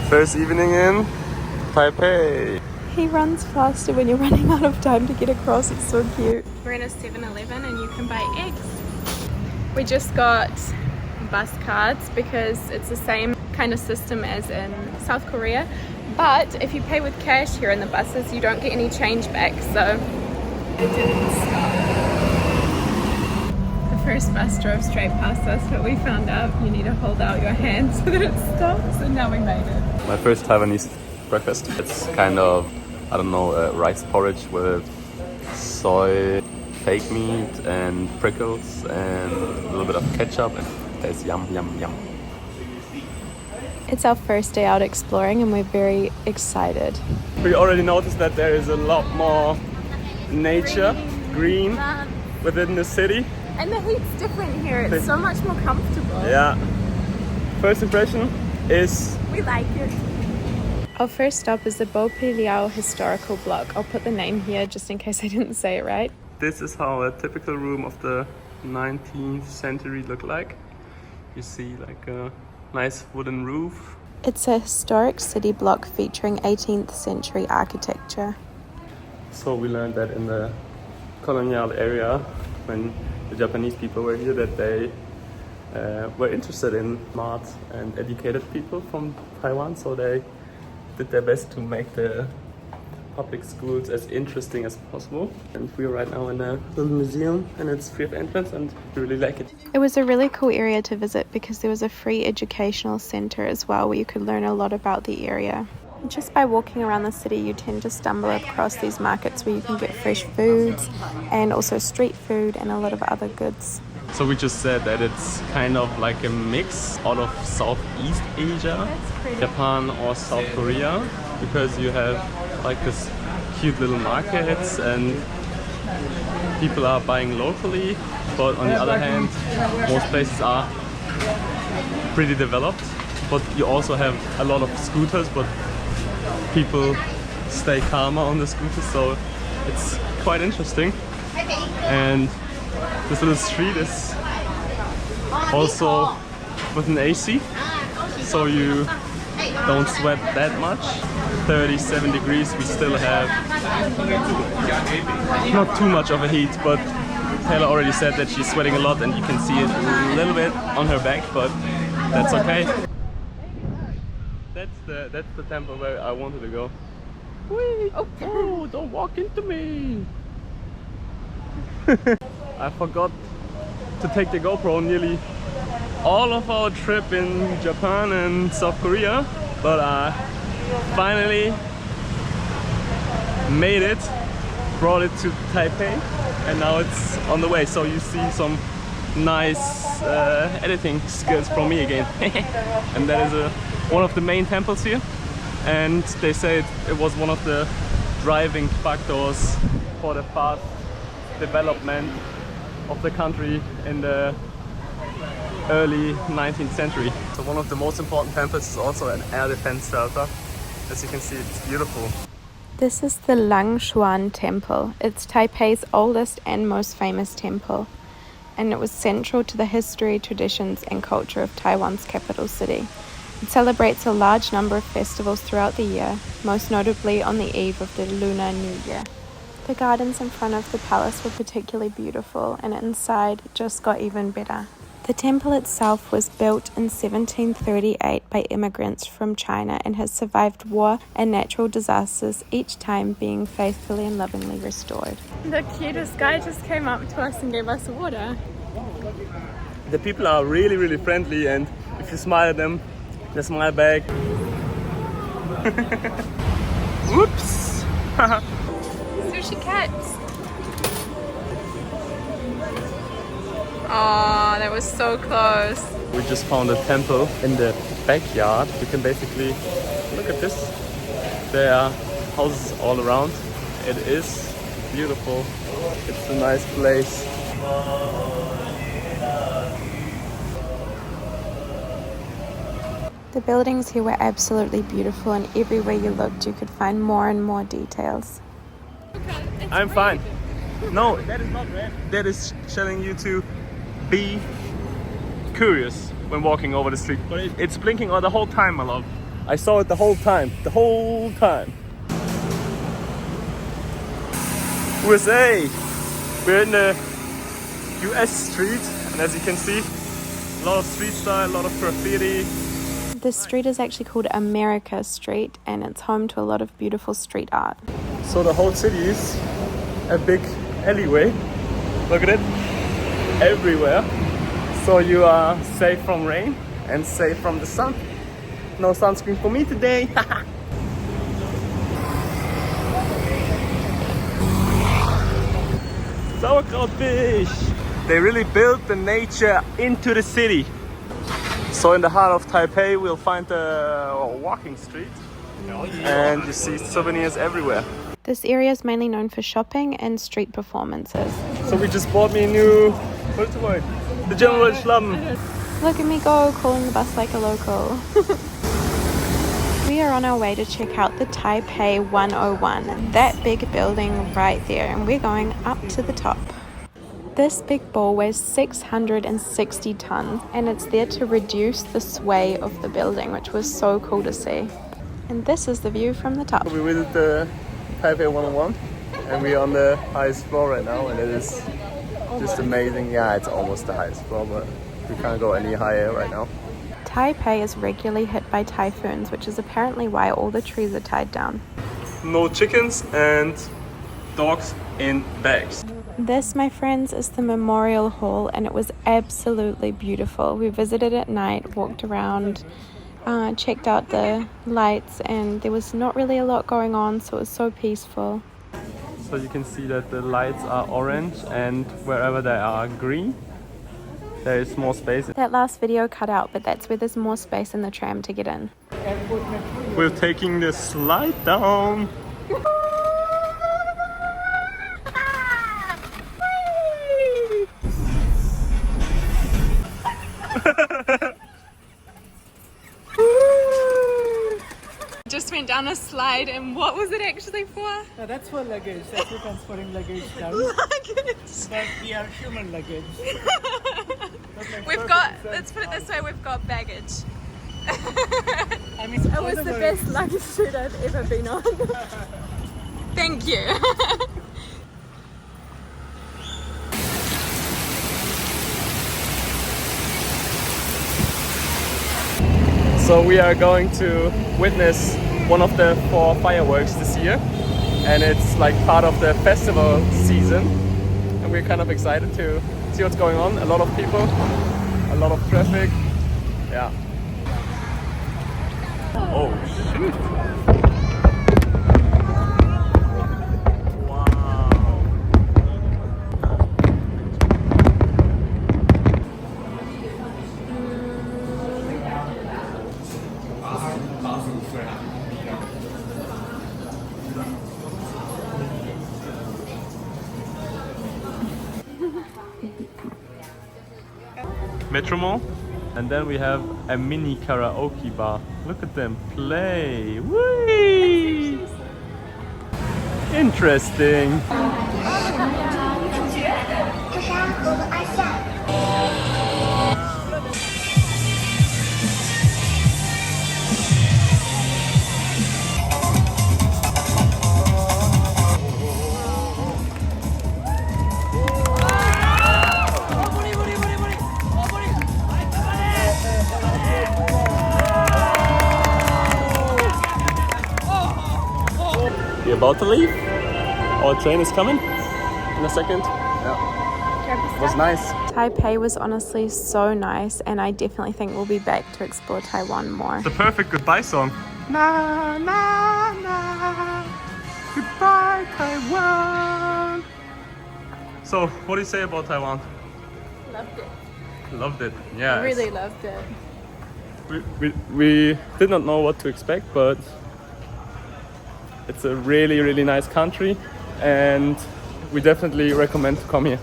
First evening in Taipei. He runs faster when you're running out of time to get across. It's so cute. We're in a 7-Eleven and you can buy eggs. We just got bus cards because it's the same kind of system as in South Korea. But if you pay with cash here in the buses, you don't get any change back. So it didn't stop. The first bus drove straight past us, but we found out you need to hold out your hand so that it stops, and now we made it. My first Taiwanese breakfast. It's kind of, I don't know, rice porridge with soy, fake meat and prickles and a little bit of ketchup, and it tastes yum, yum, yum. It's our first day out exploring and we're very excited. We already noticed that there is a lot more nature, green within the city. And the heat's different here. It's so much more comfortable. Yeah. First impression is we like it. Our first stop is the Bo Pi Liao Historical Block. I'll put the name here just in case I didn't say it right. This is how a typical room of the 19th century looked like. You see like a nice wooden roof. It's a historic city block featuring 18th century architecture. So we learned that in the colonial area, when the Japanese people were here, that they were interested in smart and educated people from Taiwan. So they did their best to make the public schools as interesting as possible. And we're right now in a little museum and it's free of entrance and we really like it. It was a really cool area to visit because there was a free educational center as well where you could learn a lot about the area. Just by walking around the city, you tend to stumble across these markets where you can get fresh foods and also street food and a lot of other goods. So we just said that it's kind of like a mix out of Southeast Asia, Japan or South Korea, because you have like this cute little markets and people are buying locally, but on the other hand, most places are pretty developed, but you also have a lot of scooters, but people stay calmer on the scooters, so it's quite interesting. And this little street is also with an AC, so you don't sweat that much. 37 degrees, we still have not too much of a heat, but Taylor already said that she's sweating a lot and you can see it a little bit on her back, but that's okay. That's the temple where I wanted to go. Whee! Oh, don't walk into me! I forgot to take the GoPro nearly all of our trip in Japan and South Korea, but I finally made it, brought it to Taipei, and now it's on the way. So you see some nice editing skills from me again. And that is one of the main temples here, and they say it was one of the driving factors for the fast development of the country in the early 19th century. So one of the most important temples is also an air defense shelter. As you can see, it's beautiful. This is the Langshuan Temple. It's Taipei's oldest and most famous temple, and it was central to the history, traditions and culture of Taiwan's capital city. It celebrates a large number of festivals throughout the year, most notably on the eve of the Lunar New Year. The gardens in front of the palace were particularly beautiful, and inside it just got even better. The temple itself was built in 1738 by immigrants from China and has survived war and natural disasters, each time being faithfully and lovingly restored. The cutest guy just came up to us and gave us water. The people are really, really friendly, and if you smile at them, they smile back. Whoops! Sushi cats! Oh, that was so close. We just found a temple in the backyard. You can basically look at this. There are houses all around. It is beautiful. It's a nice place. The buildings here were absolutely beautiful, and everywhere you looked you could find more and more details. I'm fine. No, that is not red. That is telling you to be curious when walking over the street. But it's blinking all the whole time, my love. I saw it the whole time. The whole time. USA! We're in the US street, and as you can see, a lot of street style, a lot of graffiti. This street is actually called America Street, and it's home to a lot of beautiful street art. So the whole city is a big alleyway. Look at it. Everywhere. So you are safe from rain and safe from the sun. No sunscreen for me today. Sauerkrautfish. They really built the nature into the city. So in the heart of Taipei, we'll find a walking street, and you see souvenirs everywhere. This area is mainly known for shopping and street performances. So we just bought me a new, what's the word? The General Schlamm. Look at me go, calling the bus like a local. We are on our way to check out the Taipei 101, that big building right there, and we're going up to the top. This big ball weighs 660 tons, and it's there to reduce the sway of the building, which was so cool to see. And this is the view from the top. We visited the Taipei 101, and we're on the highest floor right now, and it is just amazing. Yeah, it's almost the highest floor, but we can't go any higher right now. Taipei is regularly hit by typhoons, which is apparently why all the trees are tied down. No chickens and dogs in bags. This, my friends, is the Memorial Hall, and it was absolutely beautiful. We visited at night, walked around, checked out the lights, and there was not really a lot going on, so it was so peaceful. So you can see that the lights are orange, and wherever they are green, there is more space. That last video cut out, but that's where there's more space in the tram to get in. We're taking the slide down. Just went down a slide, and what was it actually for? No, that's for luggage. That's for transporting luggage down. Luggage. But we are human luggage. We've got, let's put it this way, we've got baggage. I mean, It was the best luggage shoot I've ever been on. Thank you. So we are going to witness one of the 4 fireworks this year, and it's like part of the festival season, and we're kind of excited to see what's going on. A lot of people, a lot of traffic. Yeah. Oh shoot. Metro Mall, and then we have a mini karaoke bar. Look at them play. Whee! Interesting. We're about to leave. Our train is coming in a second. Yeah. It was nice. Taipei was honestly so nice, and I definitely think we'll be back to explore Taiwan more. The perfect goodbye song. Na na na. Goodbye, Taiwan. So, what do you say about Taiwan? Loved it. Loved it. Yeah. I really loved it. We did not know what to expect, but it's a really, really nice country, and we definitely recommend to come here.